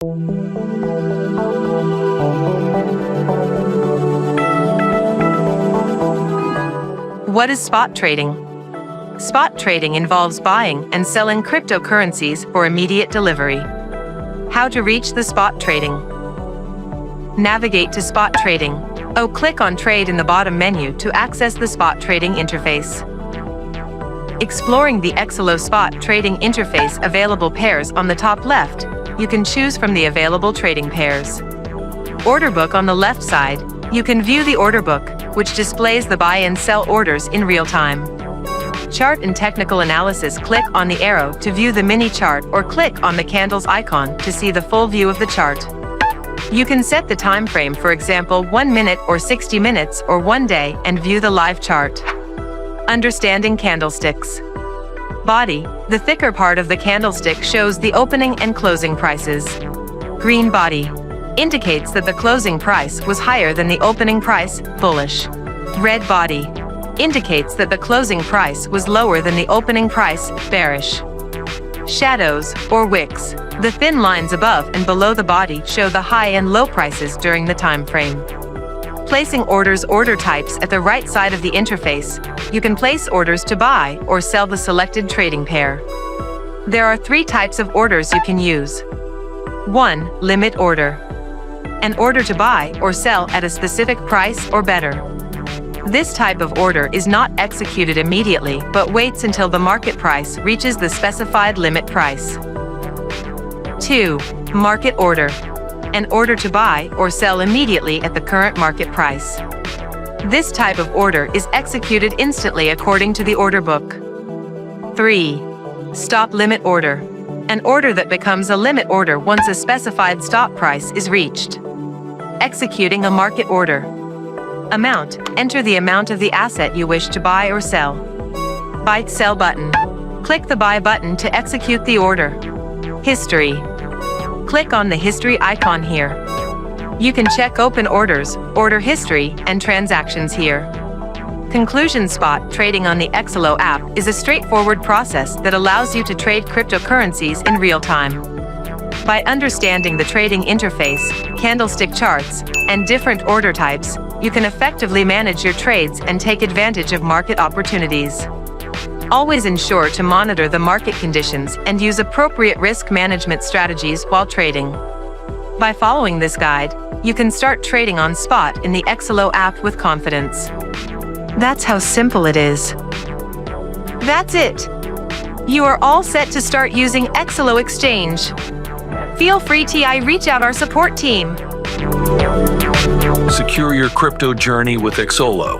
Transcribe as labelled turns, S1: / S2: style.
S1: What is spot trading? Spot trading involves buying and selling cryptocurrencies for immediate delivery. How to reach the spot trading? Navigate to spot trading. Click on Trade in the bottom menu to access the spot trading interface. Exploring the EXOLO spot trading interface available pairs on the top left, you can choose from the available trading pairs. Order book on the left side, you can view the order book, which displays the buy and sell orders in real time. Chart and technical analysis, click on the arrow to view the mini chart or click on the candles icon to see the full view of the chart. You can set the time frame, for example 1 minute or 60 minutes or 1 day, and view the live chart. Understanding candlesticks. Body. The thicker part of the candlestick shows the opening and closing prices. Green body indicates that the closing price was higher than the opening price, bullish. Red body indicates that the closing price was lower than the opening price, bearish. Shadows, or wicks. The thin lines above and below the body show the high and low prices during the time frame. Placing orders. Order types. At the right side of the interface, you can place orders to buy or sell the selected trading pair. There are 3 types of orders you can use. 1. Limit order. An order to buy or sell at a specific price or better. This type of order is not executed immediately but waits until the market price reaches the specified limit price. 2. Market order. An order to buy or sell immediately at the current market price. This type of order is executed instantly according to the order book. 3. Stop limit order. An order that becomes a limit order once a specified stop price is reached. Executing a market order. Amount. Enter the amount of the asset you wish to buy or sell. Buy sell button. Click the buy button to execute the order. History. Click on the history icon here. You can check open orders, order history, and transactions here. Conclusion. Spot trading on the EXOLO app is a straightforward process that allows you to trade cryptocurrencies in real time. By understanding the trading interface, candlestick charts, and different order types, you can effectively manage your trades and take advantage of market opportunities. Always ensure to monitor the market conditions and use appropriate risk management strategies while trading. By following this guide, you can start trading on spot in the EXOLO app with confidence. That's how simple it is. That's it! You are all set to start using EXOLO Exchange. Feel free to reach out our support team.
S2: Secure your crypto journey with EXOLO.